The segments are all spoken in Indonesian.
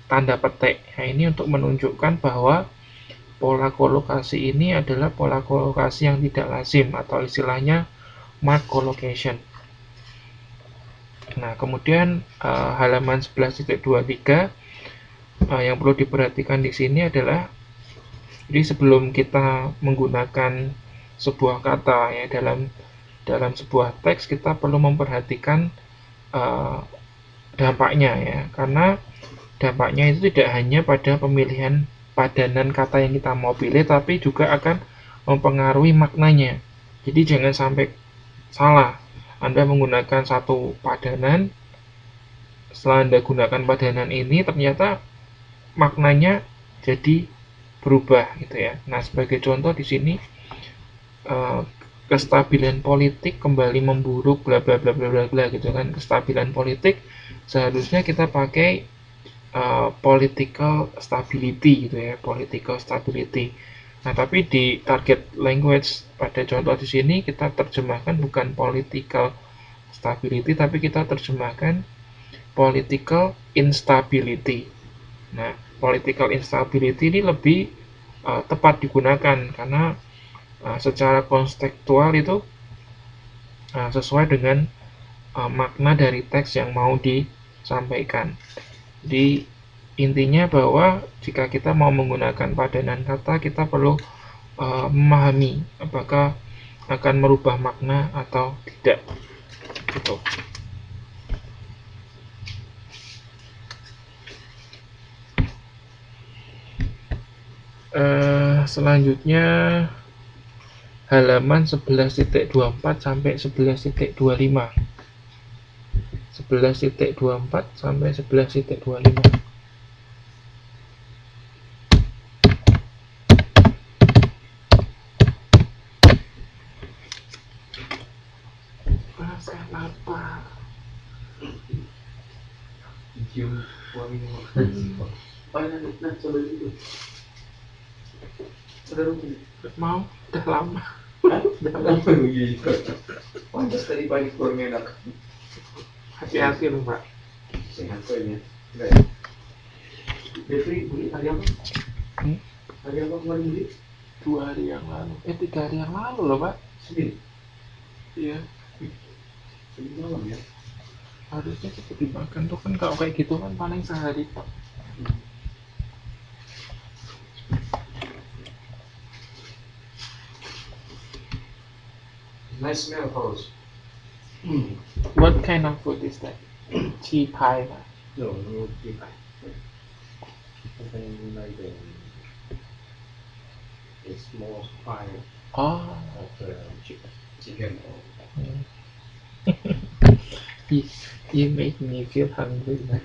tanda petik. Nah, ini untuk menunjukkan bahwa pola kolokasi ini adalah pola kolokasi yang tidak lazim atau istilahnya mark collocation. Nah, kemudian halaman 11.23 yang perlu diperhatikan di sini adalah, jadi sebelum kita menggunakan sebuah kata ya dalam sebuah teks, kita perlu memperhatikan dampaknya ya, karena dampaknya itu tidak hanya pada pemilihan padanan kata yang kita mau pilih, tapi juga akan mempengaruhi maknanya. Jadi jangan sampai salah. Anda menggunakan satu padanan, setelah Anda gunakan padanan ini ternyata maknanya jadi berubah gitu ya. Nah, sebagai contoh di sini kestabilan politik kembali memburuk bla bla bla bla bla bla gitu kan. Kestabilan politik seharusnya kita pakai political stability gitu ya, political stability. Nah, tapi di target language pada contoh di sini kita terjemahkan bukan political stability, tapi kita terjemahkan political instability. Nah, political instability ini lebih tepat digunakan karena secara konstekstual itu sesuai dengan makna dari teks yang mau disampaikan. Di intinya bahwa jika kita mau menggunakan padanan kata, kita perlu memahami apakah akan merubah makna atau tidak. Gitu. Selanjutnya halaman 11.24 sampai 11.25. 11.24 sampai 11.25. Saya lapar. Cium wangi coba itu. Sudah rutin. Mau? Udah lama. Udah lama begitu. Pantas tadi pagi kurang enak. Hati-hati loh, Pak. Sehat kok ini. Enggak ya? Jeffrey beli hari apa? Hari apa kemarin beli? 2 hari yang lalu. 3 hari yang lalu loh, Pak. Senin. Iya. Senin malam ya. Harusnya cepet dimakan tuh kan, kalau kayak gitu kan paling sehari, Pak. Nice smell, Carlos. What kind of food is that? Tea pie, Pak. No, no tea pie. Something like a small pie Oh. of chicken. You make me feel hungry now.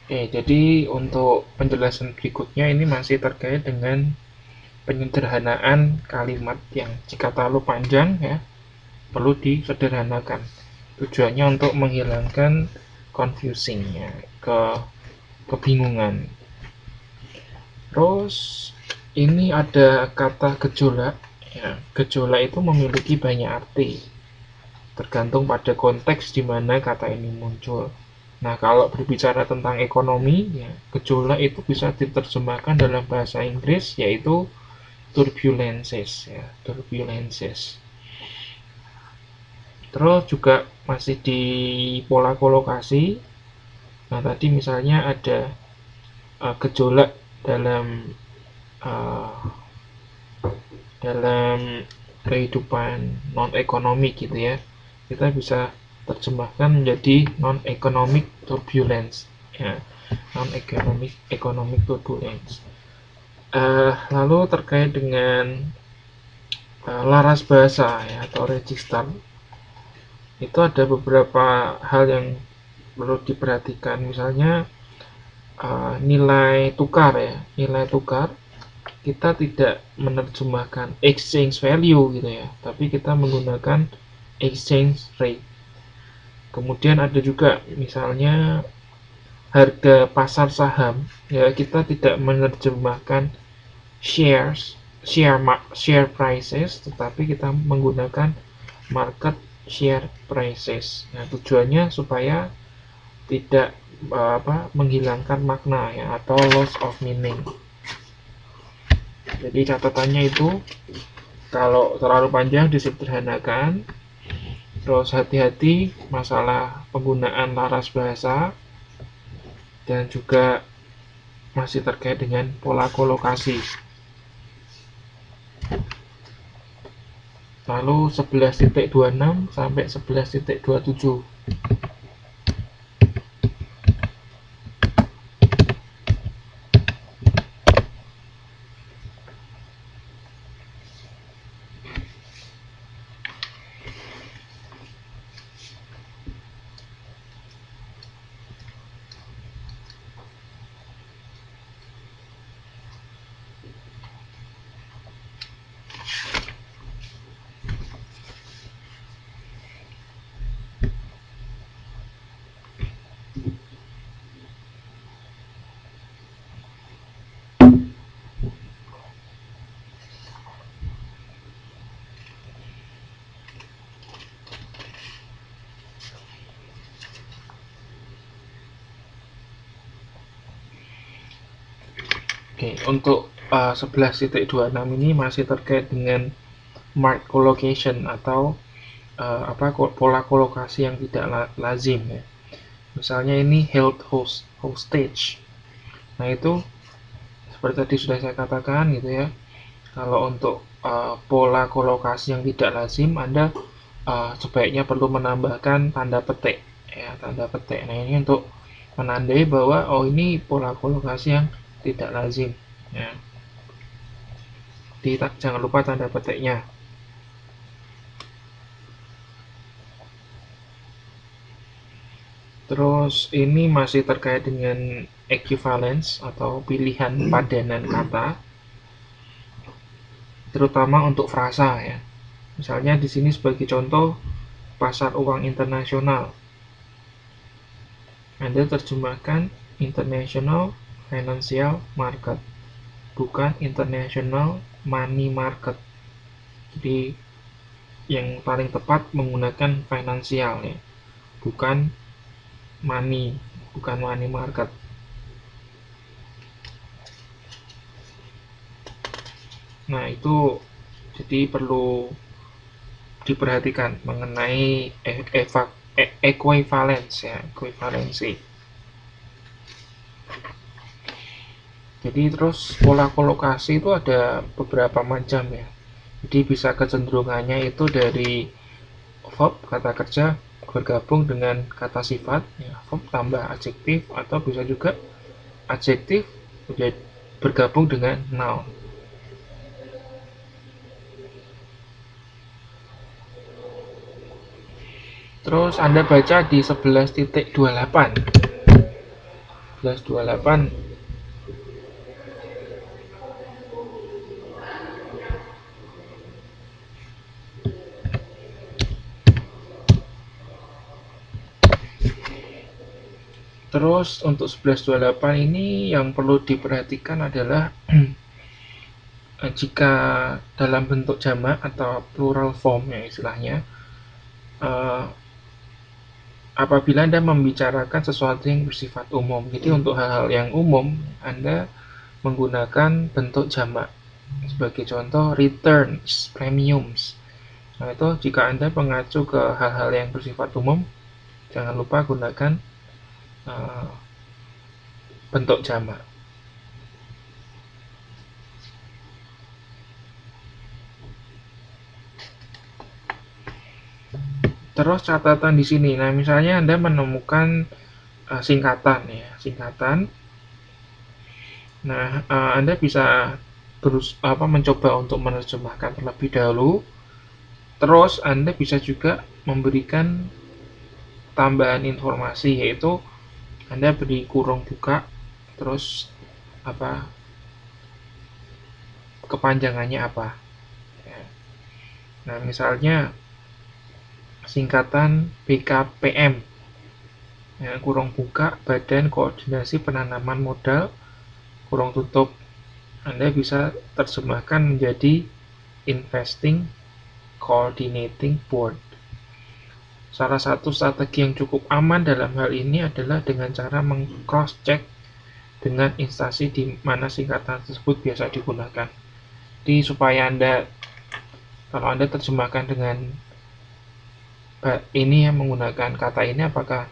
Oke, jadi untuk penjelasan berikutnya ini masih terkait dengan penyederhanaan kalimat yang jika terlalu panjang ya, perlu disederhanakan. Tujuannya untuk menghilangkan confusingnya, kebingungan. Terus ini ada kata gejolak. Ya, gejolak itu memiliki banyak arti, tergantung pada konteks di mana kata ini muncul. Nah, kalau berbicara tentang ekonomi, ya, gejolak itu bisa diterjemahkan dalam bahasa Inggris yaitu turbulences ya, turbulences. Terus juga masih di pola kolokasi. Nah, tadi misalnya ada gejolak uh, dalam kehidupan non ekonomik gitu ya, kita bisa terjemahkan menjadi non economic turbulence ya, non economic turbulence. Lalu terkait dengan laras bahasa ya, atau register, itu ada beberapa hal yang perlu diperhatikan. Misalnya nilai tukar ya, nilai tukar kita tidak menerjemahkan exchange value gitu ya, tapi kita menggunakan exchange rate. Kemudian ada juga misalnya harga pasar saham ya, kita tidak menerjemahkan share prices, tetapi kita menggunakan market share prices. Nah, tujuannya supaya tidak menghilangkan makna ya, atau loss of meaning. Jadi catatannya itu, kalau terlalu panjang disederhanakan. Terus hati-hati masalah penggunaan laras bahasa, dan juga masih terkait dengan pola kolokasi. Lalu 11.26 sampai 11.27. Oke, untuk 11.26 ini masih terkait dengan mark collocation, atau pola kolokasi yang tidak lazim ya. Misalnya ini held hostage. Nah, itu seperti tadi sudah saya katakan gitu ya. Kalau untuk pola kolokasi yang tidak lazim, Anda sebaiknya perlu menambahkan tanda petik ya, tanda petik. Nah, ini untuk menandai bahwa ini pola kolokasi yang tidak lazim ya. Jangan lupa tanda petiknya. Terus ini masih terkait dengan equivalence atau pilihan padanan kata, terutama untuk frasa ya. Misalnya di sini sebagai contoh, pasar uang internasional. Anda terjemahkan international financial market, bukan international money market. Jadi yang paling tepat menggunakan finansial ya, bukan money market. Nah, itu jadi perlu diperhatikan mengenai equivalence ya, equivalensi. Jadi terus pola kolokasi itu ada beberapa macam ya. Jadi bisa kecenderungannya itu dari verb, kata kerja, bergabung dengan kata sifat ya, verb tambah adjektif, atau bisa juga adjektif bergabung dengan noun. Terus Anda baca di 11.28. 11.28. Terus untuk 11.28 ini yang perlu diperhatikan adalah jika dalam bentuk jamak atau plural form ya istilahnya, apabila Anda membicarakan sesuatu yang bersifat umum. Jadi untuk hal-hal yang umum Anda menggunakan bentuk jamak Sebagai contoh, returns, premiums. Nah, itu jika Anda mengacu ke hal-hal yang bersifat umum, jangan lupa gunakan uh, bentuk jamak. Terus catatan di sini. Nah, misalnya Anda menemukan singkatan ya, singkatan. Nah, Anda bisa mencoba untuk menerjemahkan terlebih dahulu. Terus Anda bisa juga memberikan tambahan informasi, yaitu Anda beri kurung buka, terus kepanjangannya apa. Nah, misalnya singkatan BKPM, ya, kurung buka Badan Koordinasi Penanaman Modal, kurung tutup. Anda bisa terjemahkan menjadi Investing Coordinating Board. Salah satu strategi yang cukup aman dalam hal ini adalah dengan cara meng-cross-check dengan instansi di mana singkatan tersebut biasa digunakan. Jadi supaya kalau Anda terjemahkan dengan ini yang menggunakan kata ini, apakah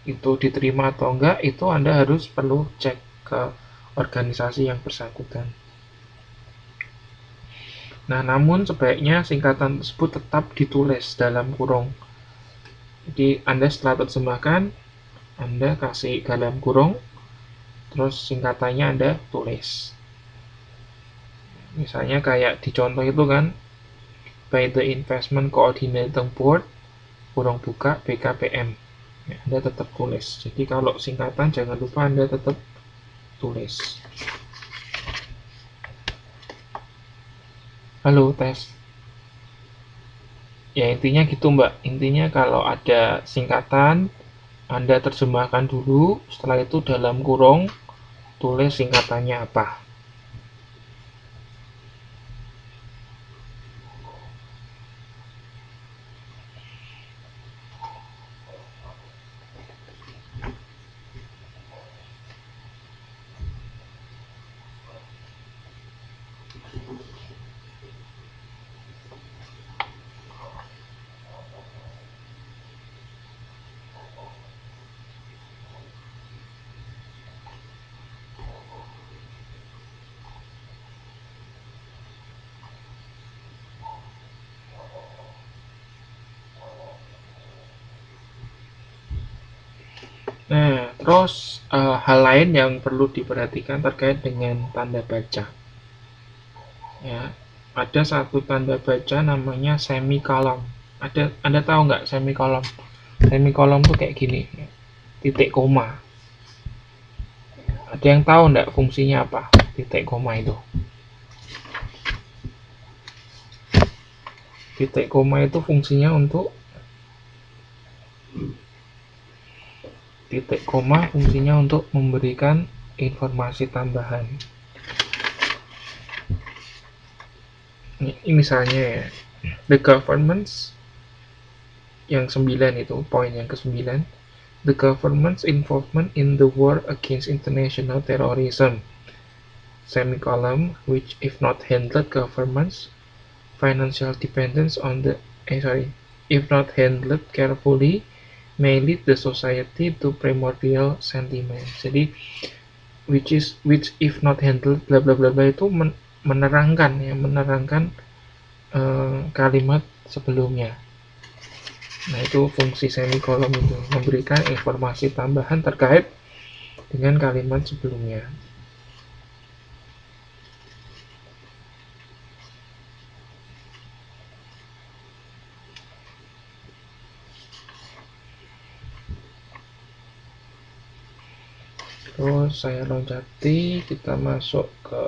itu diterima atau enggak, itu Anda perlu cek ke organisasi yang bersangkutan. Nah, namun sebaiknya singkatan tersebut tetap ditulis dalam kurung. Jadi Anda setelah terjemahkan, Anda kasih dalam kurung, terus singkatannya Anda tulis. Misalnya kayak di contoh itu kan, by the Investment Coordinating Board, kurung buka BKPM. Ya, Anda tetap tulis. Jadi kalau singkatan jangan lupa Anda tetap tulis. Halo, tes. Ya intinya gitu Mbak. Intinya kalau ada singkatan, Anda terjemahkan dulu, setelah itu dalam kurung tulis singkatannya apa. Nah, terus hal lain yang perlu diperhatikan terkait dengan tanda baca. Ya, ada satu tanda baca namanya semikolon. Anda tahu nggak semikolon? Semikolon tuh kayak gini, titik koma. Ada yang tahu nggak fungsinya apa? Titik koma itu. Titik koma itu fungsinya untuk memberikan informasi tambahan. Ini misalnya ya, the government's yang 9 itu, poin yang ke-9, the government's involvement in the war against international terrorism, semicolon, which if not handled government's financial dependence on the if not handled carefully may lead the society to primordial sentiment. Jadi which if not handled bla bla bla bla itu menerangkan kalimat sebelumnya. Nah, itu fungsi semikolon itu, memberikan informasi tambahan terkait dengan kalimat sebelumnya. Terus saya loncati, kita masuk ke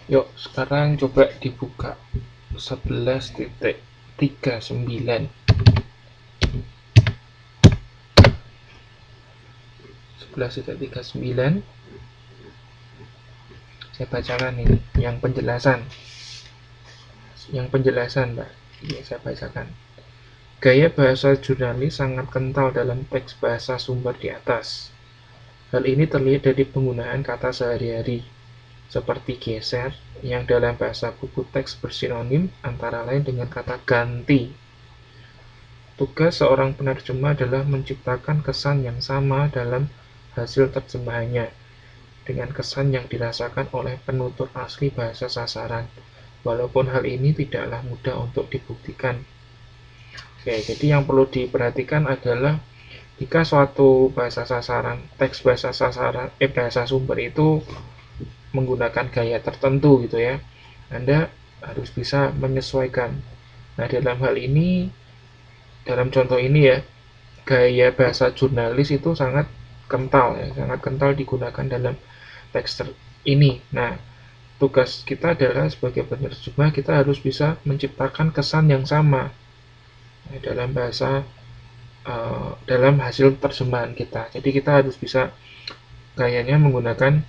yuk sekarang coba dibuka 11.39. 11.39 saya bacakan ini yang penjelasan Mbak. Iya, saya bacakan. Gaya bahasa jurnalis sangat kental dalam teks bahasa sumber di atas. Hal ini terlihat dari penggunaan kata sehari-hari, seperti geser, yang dalam bahasa buku teks bersinonim antara lain dengan kata ganti. Tugas seorang penerjemah adalah menciptakan kesan yang sama dalam hasil terjemahannya, dengan kesan yang dirasakan oleh penutur asli bahasa sasaran, walaupun hal ini tidaklah mudah untuk dibuktikan. Oke, jadi yang perlu diperhatikan adalah jika suatu bahasa sasaran, teks bahasa sasaran, bahasa sumber itu menggunakan gaya tertentu gitu ya, Anda harus bisa menyesuaikan. Nah, dalam hal ini, dalam contoh ini ya, gaya bahasa jurnalis itu sangat kental ya, sangat kental digunakan dalam teks ini. Nah, tugas kita adalah sebagai penerjemah kita harus bisa menciptakan kesan yang sama dalam bahasa dalam hasil terjemahan kita. Jadi kita harus bisa gayanya menggunakan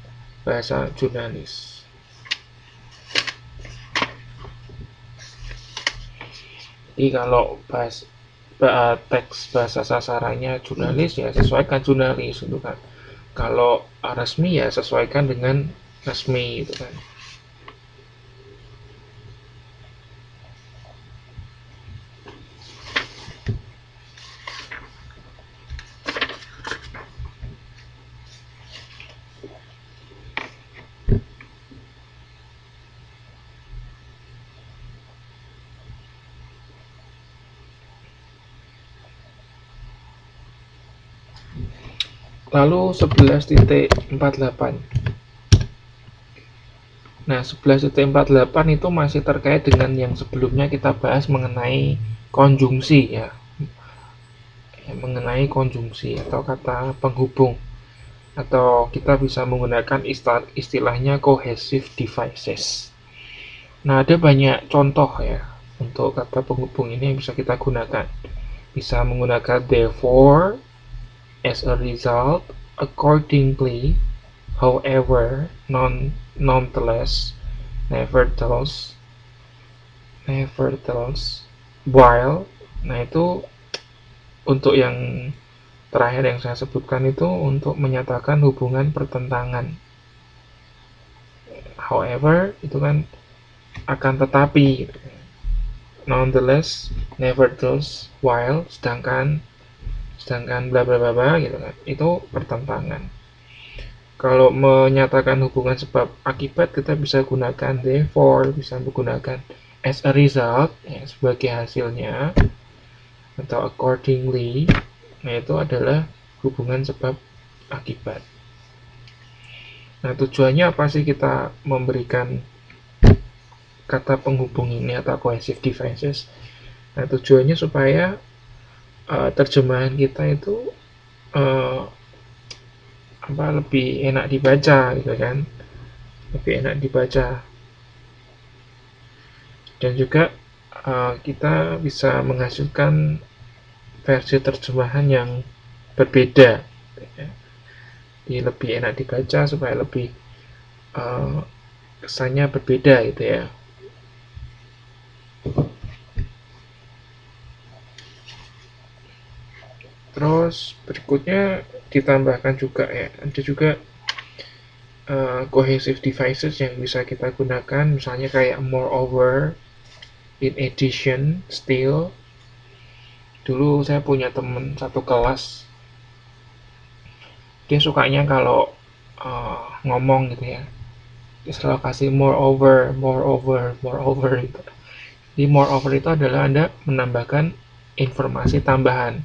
bahasa jurnalis. Jadi kalau teks bahasa sasarannya jurnalis ya sesuaikan jurnalis gitu kan. Kalau resmi ya sesuaikan dengan resmi gitu kan. Lalu 11.48. Nah, 11.48 itu masih terkait dengan yang sebelumnya kita bahas mengenai konjungsi ya. Mengenai konjungsi atau kata penghubung. Atau kita bisa menggunakan istilahnya cohesive devices. Nah, ada banyak contoh ya untuk kata penghubung ini yang bisa kita gunakan. Bisa menggunakan therefore, as a result, accordingly, however, nonetheless, nevertheless, while. Nah, itu untuk yang terakhir yang saya sebutkan itu untuk menyatakan hubungan pertentangan. However, itu kan akan tetapi. Nonetheless, nevertheless, while, sedangkan bla bla bla bla gitu kan. Itu pertentangan. Kalau menyatakan hubungan sebab akibat kita bisa gunakan therefore, bisa menggunakan as a result ya, sebagai hasilnya, atau accordingly. Nah, itu adalah hubungan sebab akibat. Nah, tujuannya apa sih kita memberikan kata penghubung ini atau cohesive devices? Nah, tujuannya supaya terjemahan kita itu lebih enak dibaca gitu kan, lebih enak dibaca, dan juga kita bisa menghasilkan versi terjemahan yang berbeda, jadi lebih enak dibaca supaya lebih kesannya berbeda gitu ya. Terus berikutnya ditambahkan juga ya, ada juga cohesive devices yang bisa kita gunakan, misalnya kayak moreover, in addition, still. Dulu saya punya teman satu kelas, dia sukanya kalau ngomong gitu ya, dia selalu kasih moreover gitu. Jadi moreover itu adalah Anda menambahkan informasi tambahan.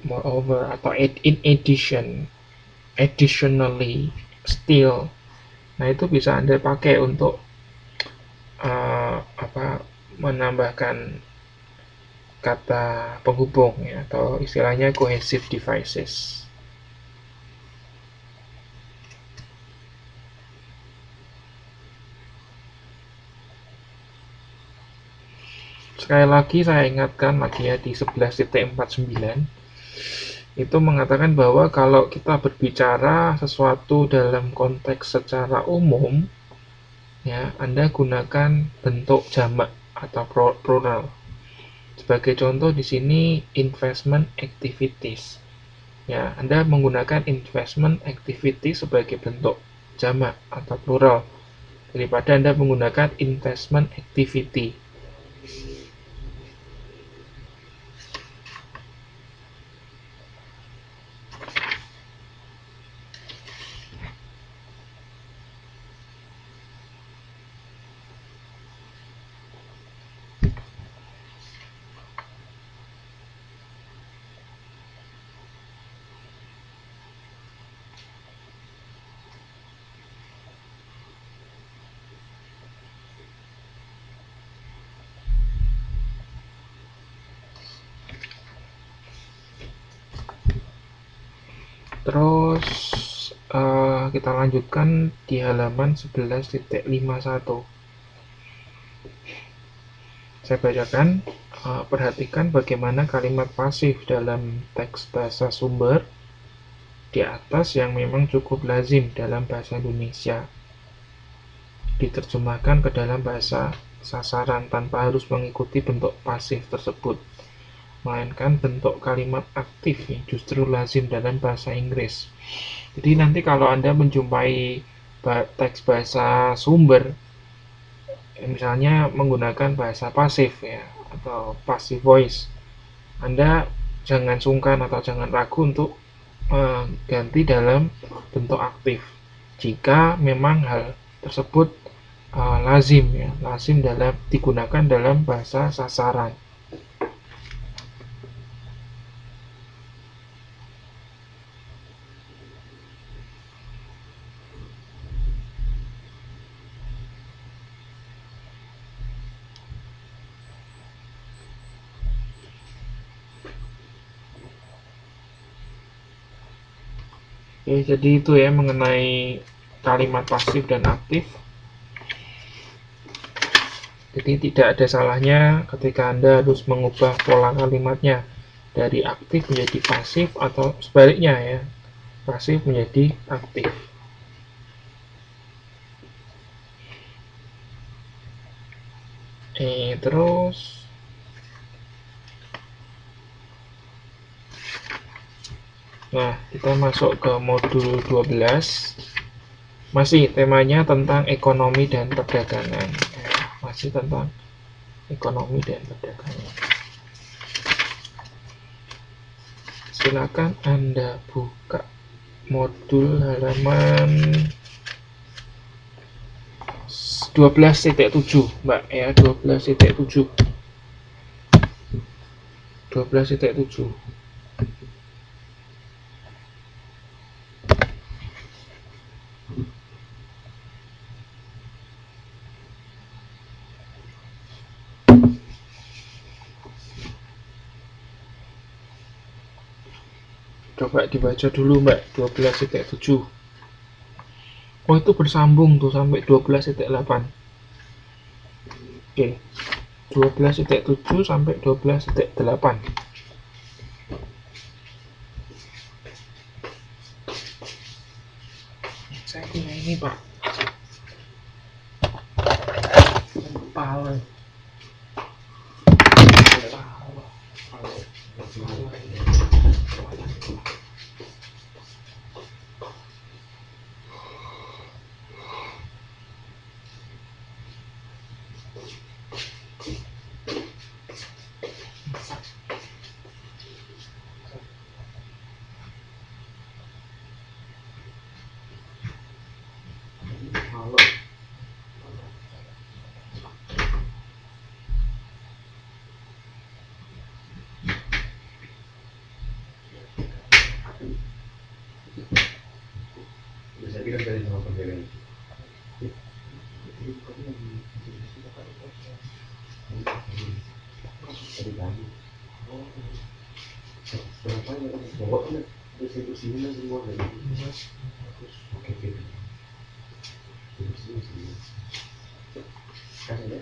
Moreover atau in addition, additionally, still. Nah, itu bisa Anda pakai untuk menambahkan kata penghubung ya, atau istilahnya cohesive devices. Sekali lagi saya ingatkan lagi ya di 11.49, itu mengatakan bahwa kalau kita berbicara sesuatu dalam konteks secara umum, ya, Anda gunakan bentuk jamak atau plural. Sebagai contoh di sini investment activities. Ya, Anda menggunakan investment activity sebagai bentuk jamak atau plural daripada Anda menggunakan investment activity. Terus kita lanjutkan di halaman 11.51. Saya bacakan, perhatikan bagaimana kalimat pasif dalam teks bahasa sumber di atas yang memang cukup lazim dalam bahasa Indonesia diterjemahkan ke dalam bahasa sasaran tanpa harus mengikuti bentuk pasif tersebut, melainkan bentuk kalimat aktif yang justru lazim dalam bahasa Inggris. Jadi nanti kalau Anda menjumpai teks bahasa sumber, misalnya menggunakan bahasa pasif ya, atau passive voice, Anda jangan sungkan atau jangan ragu untuk ganti dalam bentuk aktif jika memang hal tersebut lazim ya, lazim digunakan dalam bahasa sasaran. Oke, jadi itu ya mengenai kalimat pasif dan aktif. Jadi tidak ada salahnya ketika Anda harus mengubah pola kalimatnya dari aktif menjadi pasif atau sebaliknya ya, pasif menjadi aktif. Terus nah, kita masuk ke modul 12. Masih temanya tentang ekonomi dan perdagangan. Masih tentang ekonomi dan perdagangan. Silakan Anda buka modul halaman 12.7, Mbak ya, 12.7. 12.7. Coba dibaca dulu Mbak, 12.7. Oh, itu bersambung tuh sampai 12.8. Oke, 12.7 sampai 12.8. Saya punya ini Pak, pal. Bisa bilang dari sama perdagangan. Tadi pagi. Berapa ya? Bawa kan distribusinya semua dari oke oke. Distribusinya kan ya.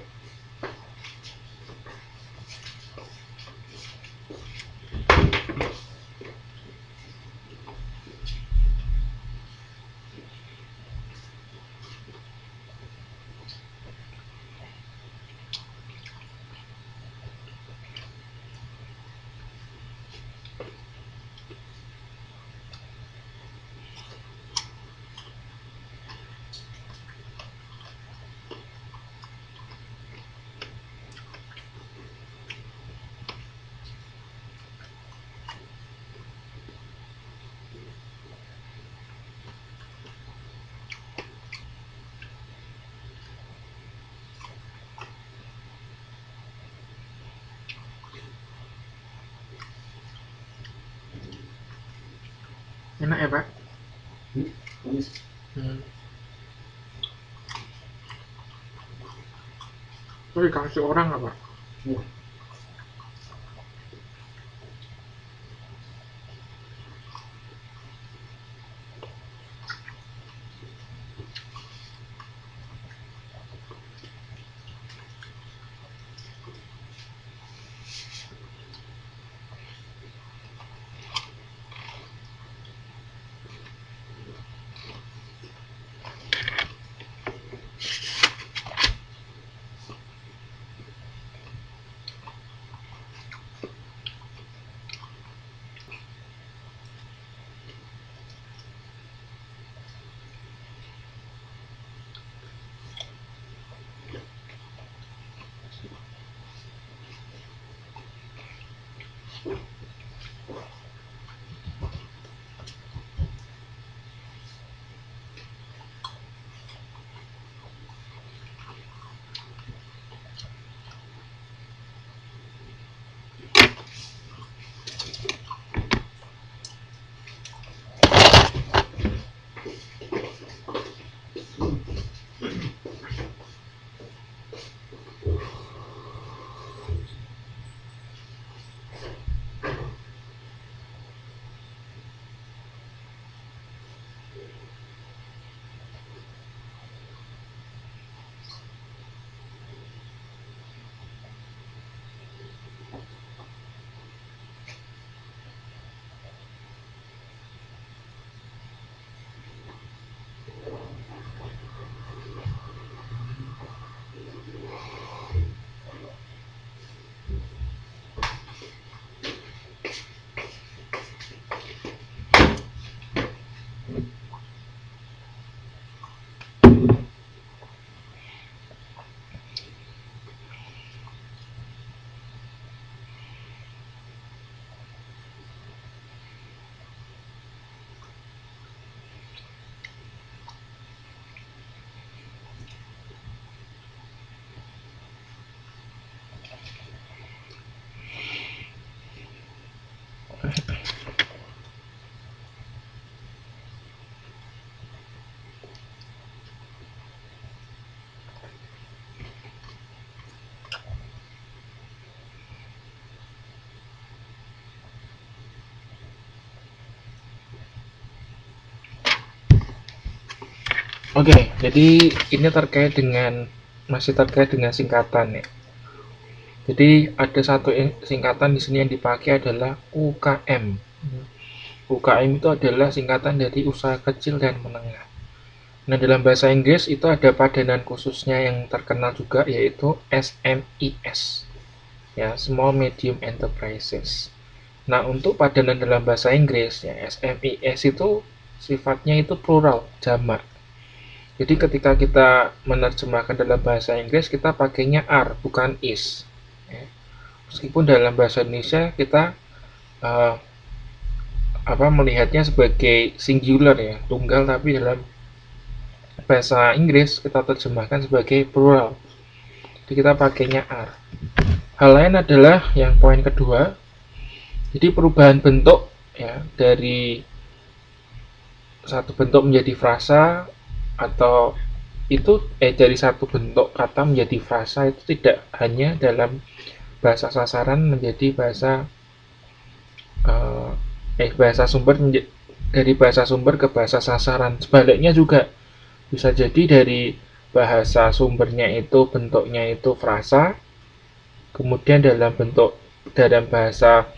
Enak ya Pak? Manis. Itu dikasih orang nggak Pak? Wah, Oke, jadi ini masih terkait dengan singkatan ya. Jadi ada satu singkatan di sini yang dipakai adalah UKM. UKM itu adalah singkatan dari usaha kecil dan menengah. Nah, dalam bahasa Inggris itu ada padanan khususnya yang terkenal juga yaitu SMES. Ya, Small Medium Enterprises. Nah, untuk padanan dalam bahasa Inggris ya SMES itu sifatnya itu plural, jamak. Jadi ketika kita menerjemahkan dalam bahasa Inggris kita pakainya are bukan is. Ya. Meskipun dalam bahasa Indonesia kita uh, melihatnya sebagai singular ya, tunggal, tapi dalam bahasa Inggris kita terjemahkan sebagai plural. Jadi kita pakainya are. Hal lain adalah yang poin kedua. Jadi perubahan bentuk ya dari satu bentuk menjadi frasa atau itu dari satu bentuk kata menjadi frasa itu tidak hanya dalam bahasa sasaran menjadi bahasa sumber dari bahasa sumber ke bahasa sasaran. Sebaliknya juga bisa jadi dari bahasa sumbernya itu bentuknya itu frasa, kemudian dalam bahasa